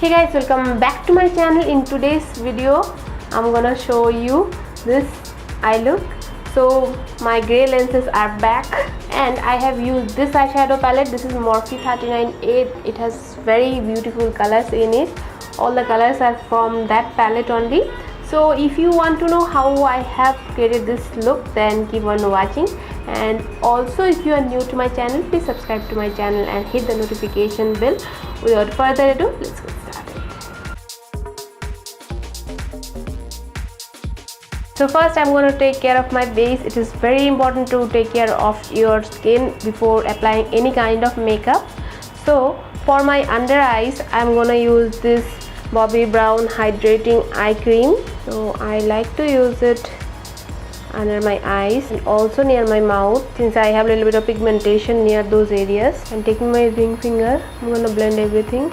Hey guys, welcome back to my channel. In today's video I'm gonna show you this eye look. So my grey lenses are back and I have used this eyeshadow palette. This is MORPHE 39A. It has very beautiful colors in it. All the colors are from that palette only. So if you want to know how I have created this look, then keep on watching. And also, if you are new to my channel, please subscribe to my channel and hit the notification bell. Without further ado, let's get started. So first I'm going to take care of my base. It is very important to take care of your skin before applying any kind of makeup. So for my under eyes, I'm going to use this Bobbi Brown Hydrating Eye Cream. So I like to use it under my eyes and also near my mouth, since I have a little bit of pigmentation near those areas. And taking my ring finger, I'm gonna blend everything,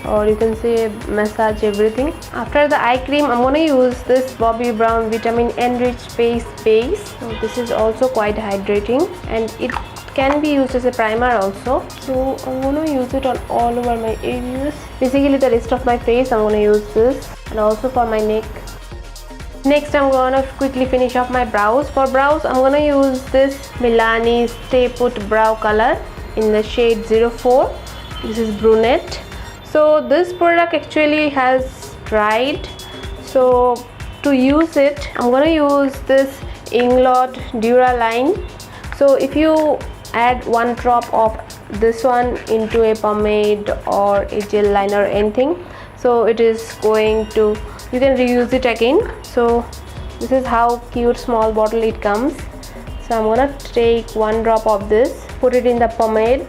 or you can say massage everything. After the eye cream, I'm gonna use this Bobbi Brown Vitamin Enriched Face Base. So this is also quite hydrating and it can be used as a primer also. So I'm gonna use it on all over my areas. Basically the rest of my face I'm gonna use this, and also for my neck. Next I'm gonna quickly finish off my brows. For brows I'm gonna use this Milani Stay Put Brow Color in the shade 04. This is Brunette. So this product actually has dried, so to use it I'm gonna use this Inglot Duraline. So if you add one drop of this one into a pomade or a gel liner or anything, so it is going to, you can reuse it again. So this is how cute small bottle it comes. So I'm gonna take one drop of this, put it in the pomade.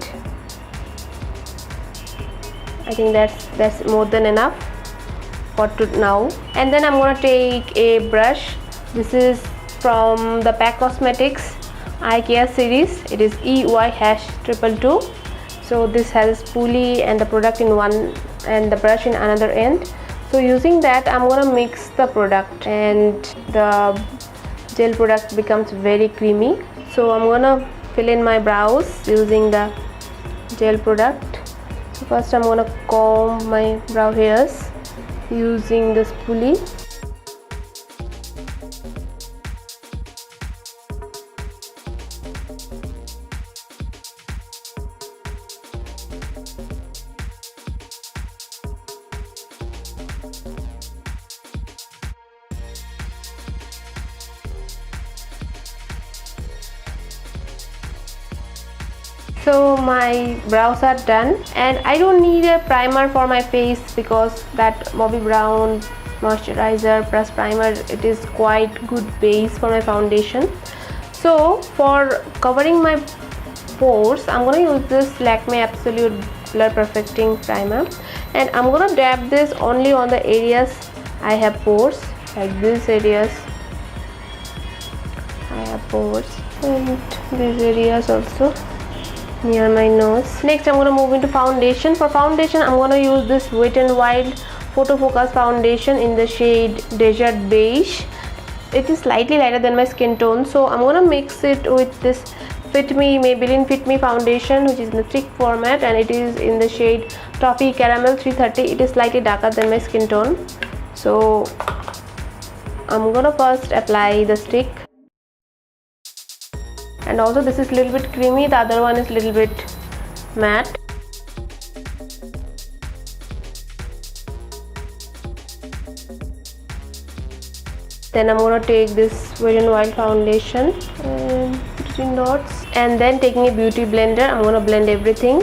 I think that's more than enough for now. And then I'm gonna take a brush. This is from the PAC Cosmetics Eye Care series. It is EY-222. So this has spoolie and the product in one and the brush in another end. So using that I'm gonna mix the product and the gel product becomes very creamy. So I'm gonna fill in my brows using the gel product. So first I'm gonna comb my brow hairs using the spoolie. So my brows are done and I don't need a primer for my face because that Bobbi Brown moisturizer plus primer, it is quite good base for my foundation. So for covering my pores, I'm gonna use this Lakme Absolute Blur Perfecting Primer, and I'm gonna dab this only on the areas I have pores, like these areas I have pores, and these areas also near my nose. Next I'm going to move into foundation. For foundation I'm going to use this Wet n Wild Photo Focus foundation in the shade Desert Beige. It is slightly lighter than my skin tone, so I'm going to mix it with this Maybelline Fit Me foundation, which is in the thick format, and it is in the shade Toffee Caramel 330. It is slightly darker than my skin tone. So I'm going to first apply the stick. And also this is a little bit creamy, the other one is a little bit matte. Then I'm going to take this Wet n Wild foundation and put it in dots, and then taking a beauty blender I'm going to blend everything.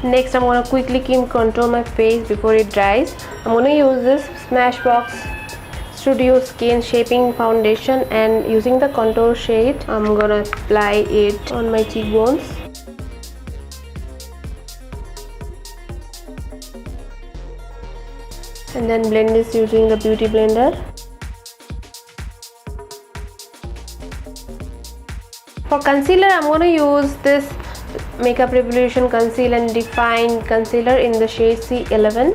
Next, I'm gonna quickly contour my face before it dries. I'm gonna use this Smashbox Studio Skin Shaping Foundation, and using the contour shade, I'm gonna apply it on my cheekbones. And then blend this using the beauty blender. For concealer, I'm going to use this Makeup Revolution Conceal and Define Concealer in the shade C11.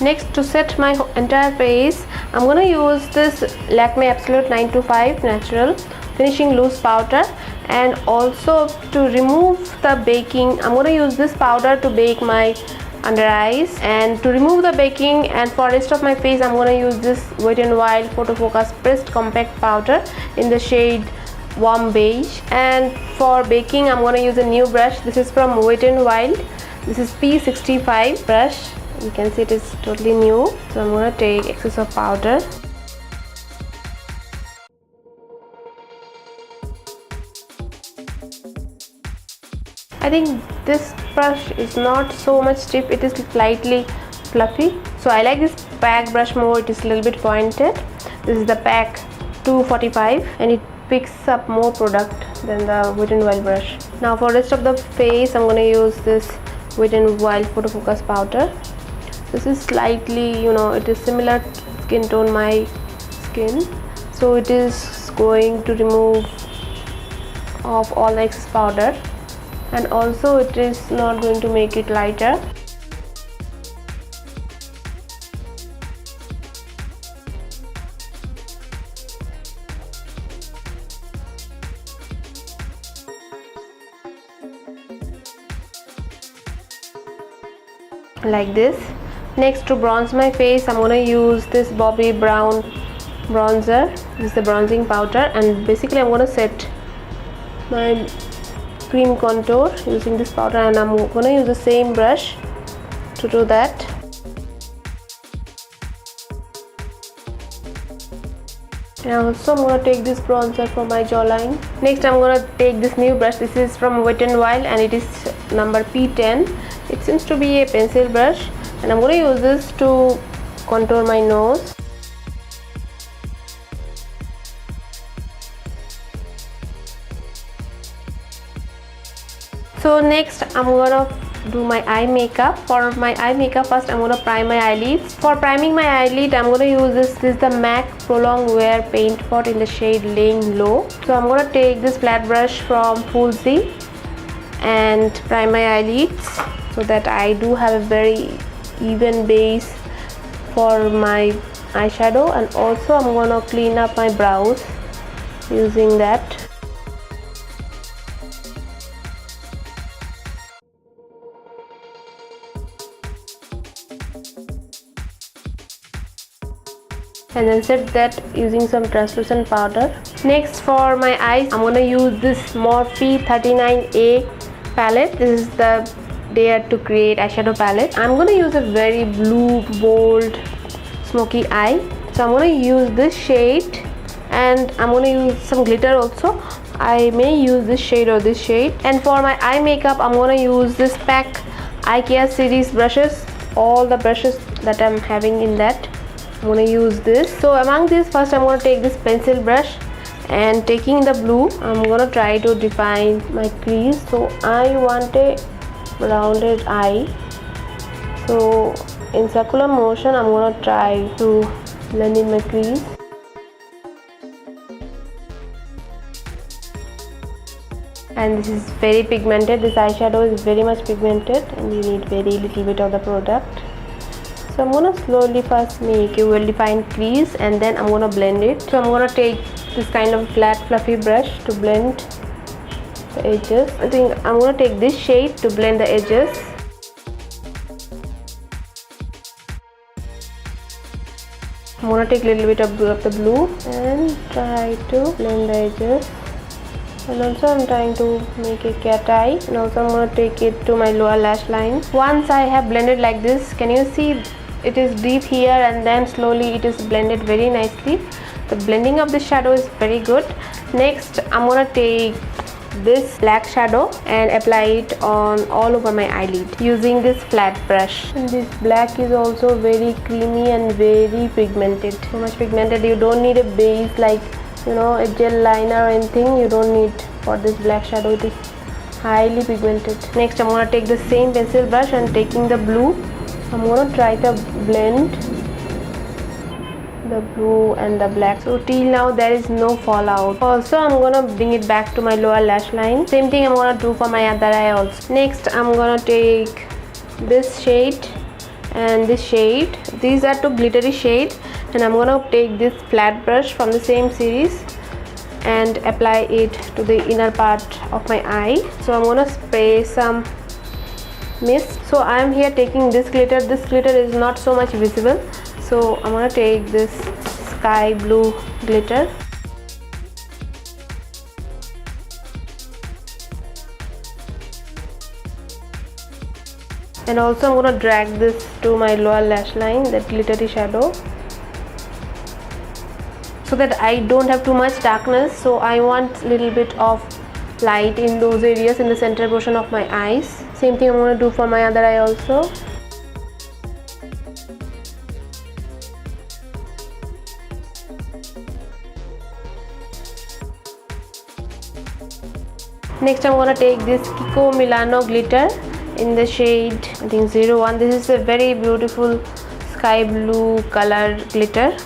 Next, to set my entire face, I'm going to use this Lakme Absolute 925 Natural Finishing Loose Powder, and also to remove the baking, I'm going to use this powder to bake my under eyes. And to remove the baking and for rest of my face, I'm going to use this Wet n Wild Photo Focus Pressed Compact Powder in the shade Warm Beige. And for baking, I'm going to use a new brush. This is from Wet n Wild. This is P65 brush. You can see it is totally new. So I'm going to take excess of powder. I think this brush is not so much stiff, it is slightly fluffy. So I like this PAC brush more, it is a little bit pointed. This is the PAC 245 and it picks up more product than the Wet n Wild brush. Now for rest of the face, I'm going to use this Wet n Wild Photo Focus Powder. This is slightly, it is similar skin tone my skin. So it is going to remove off all the excess powder. And also it is not going to make it lighter. Like this. Next, to bronze my face, I'm going to use this Bobbi brown bronzer. This is the bronzing powder, and basically I'm going to set my cream contour using this powder, and I'm going to use the same brush to do that. And also I'm going to take this bronzer for my jawline. Next, I'm going to take this new brush. This is from Wet n Wild and it is number P10. It seems to be a pencil brush, and I'm going to use this to contour my nose. So next, I'm gonna do my eye makeup. For my eye makeup, first I'm gonna prime my eyelids. For priming my eyelid, I'm gonna use this is the M.A.C Pro Longwear Paint Pot in the shade Laying Low. So I'm gonna take this flat brush from Falsies and prime my eyelids so that I do have a very even base for my eyeshadow, and also I'm gonna clean up my brows using that. And then set that using some translucent powder. Next, for my eyes, I'm gonna use this MORPHE 39A palette. This is the Dare to Create eyeshadow palette. I'm gonna use a very blue, bold, smoky eye. So I'm gonna use this shade, and I'm gonna use some glitter also. I may use this shade or this shade. And for my eye makeup, I'm gonna use this PAC Eye Care series brushes. All the brushes that I'm having in that, I'm going to use this. So among these, first I'm going to take this pencil brush, and taking the blue, I'm going to try to define my crease. So I want a rounded eye. So in circular motion, I'm going to try to blend in my crease. And this is very pigmented. This eyeshadow is very much pigmented, and you need very little bit of the product. So I'm going to slowly first make a well-defined crease, and then I'm going to blend it. So I'm going to take this kind of flat fluffy brush to blend the edges. I think I'm going to take this shade to blend the edges. I'm going to take a little bit of the blue and try to blend the edges. And also I'm trying to make a cat eye, and also I'm going to take it to my lower lash line. Once I have blended like this, can you see it is deep here and then slowly it is blended very nicely. The blending of the shadow is very good. Next I'm going to take this black shadow and apply it on all over my eyelid using this flat brush. And this black is also very creamy and very pigmented, so much pigmented. You don't need a base like, you know, a gel liner or anything. You don't need for this black shadow. It is highly pigmented. Next I'm going to take the same pencil brush and taking the blue, I'm going to try to blend the blue and the black. So till now there is no fallout. Also I'm going to bring it back to my lower lash line. Same thing I'm going to do for my other eye also. Next I'm going to take this shade and this shade. These are two glittery shades, and I'm going to take this flat brush from the same series and apply it to the inner part of my eye. So I'm going to spray some mist. So I'm here taking this glitter. This glitter is not so much visible, so I'm going to take this sky blue glitter. And also I'm going to drag this to my lower lash line, that glittery shadow, so that I don't have too much darkness. So I want a little bit of light in those areas in the center portion of my eyes. Same thing I'm going to do for my other eye also. Next I'm going to take this Kiko Milano glitter in the shade, I think 01. This is a very beautiful sky blue color glitter.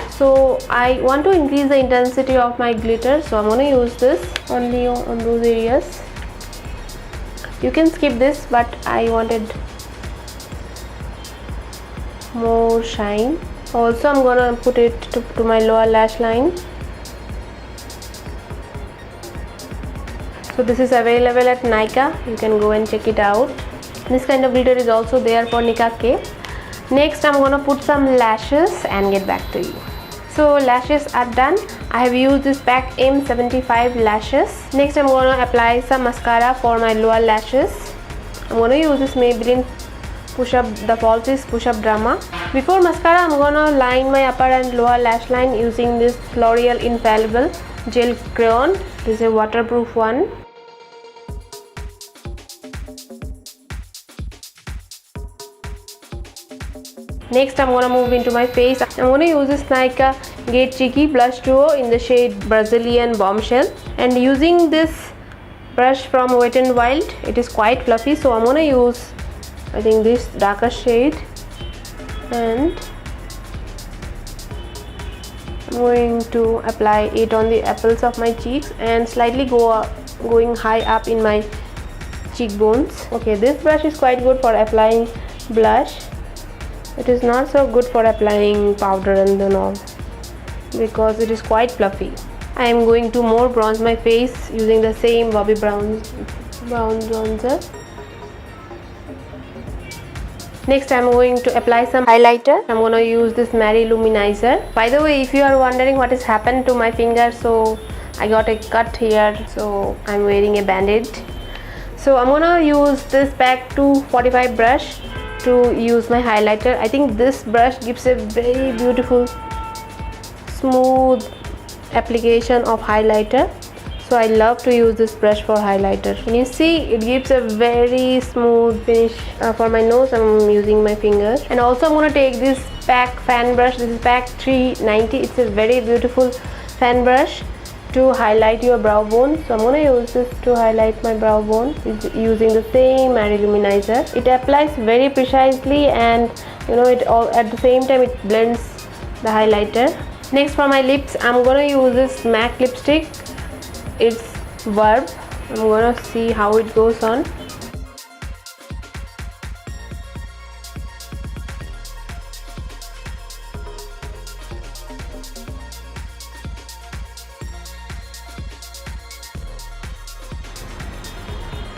So I want to increase the intensity of my glitter, so I'm going to use this only on those areas. You can skip this, but I wanted more shine. Also I'm going to put it to my lower lash line. So this is available at Nykaa, you can go and check it out. This kind of glitter is also there for Nykaa K. Next I'm going to put some lashes and get back to you. So lashes are done. I have used this PAC M75 lashes. Next I'm going to apply some mascara for my lower lashes. I'm going to use this Maybelline the Falsies Push Up Drama. Before mascara, I'm going to line my upper and lower lash line using this L'Oreal Infallible Gel Crayon. This is a waterproof one. Next I'm going to move into my face. I'm going to use this Nykaa Get Cheeky Blush Duo in the shade Brazilian Bombshell, and using this brush from Wet n Wild, it is quite fluffy, so I'm going to use, I think, this darker shade, and I'm going to apply it on the apples of my cheeks and slightly going high up in my cheekbones. Okay, this brush is quite good for applying blush. It is not so good for applying powder and then all, because it is quite fluffy. I am going to more bronze my face using the same Bobbi brown bronzer. Next I'm going to apply some highlighter. I'm going to use this M.A.C Luminizer. By the way, if you are wondering what has happened to my finger, so I got a cut here, so I'm wearing a band-aid. So I'm going to use this PAC 245 brush to use my highlighter. I think this brush gives a very beautiful smooth application of highlighter, so I love to use this brush for highlighter. Can you see, it gives a very smooth finish. For my nose I'm using my fingers. And also I'm going to take this PAC fan brush. This is PAC 39A. It's a very beautiful fan brush to highlight your brow bone. So I'm going to use this to highlight my brow bone using the same M.A.C Luminizer. It applies very precisely, and you know, it all at the same time it blends the highlighter. Next, for my lips, I'm going to use this M.A.C lipstick. It's Verb. I'm going to see how it goes on.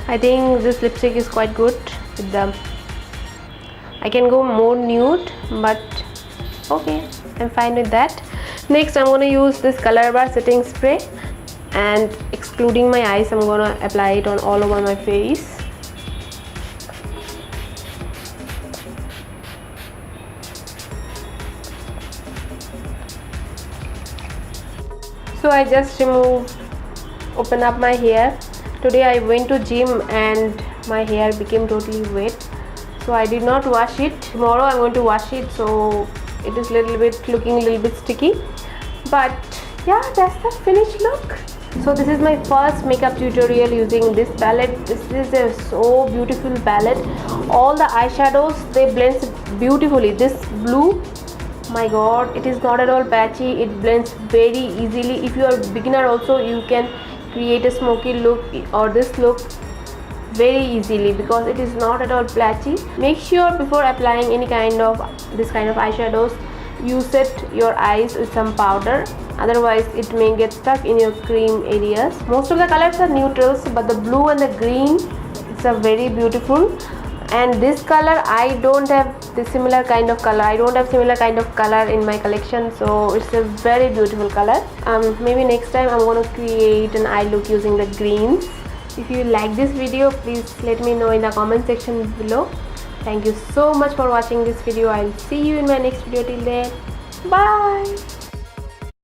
I think this lipstick is quite good with them. I can go more nude, but okay, I'm fine with that. Next I'm going to use this Color Bar setting spray and excluding my eyes, I'm gonna apply it on all over my face. So I just open up my hair. Today I went to gym and my hair became totally wet, so I did not wash it. Tomorrow I'm going to wash it, so it is looking a little bit sticky. But yeah, that's the finished look. So this is my first makeup tutorial using this palette. This is a so beautiful palette. All the eyeshadows, they blend beautifully. This blue, my god, it is not at all patchy. It blends very easily. If you are a beginner also, you can create a smoky look or this look very easily because it is not at all patchy. Make sure before applying any kind of this kind of eyeshadows, you set your eyes with some powder, otherwise it may get stuck in your cream areas. Most of the colors are neutrals, but the blue and the green, it's a very beautiful. And this color, I don't have the similar kind of color. I don't have similar kind of color in my collection, so it's a very beautiful color. Maybe next time I'm gonna create an eye look using the greens. If you like this video, please let me know in the comment section below. Thank you so much for watching this video. I'll see you in my next video. Till then, bye.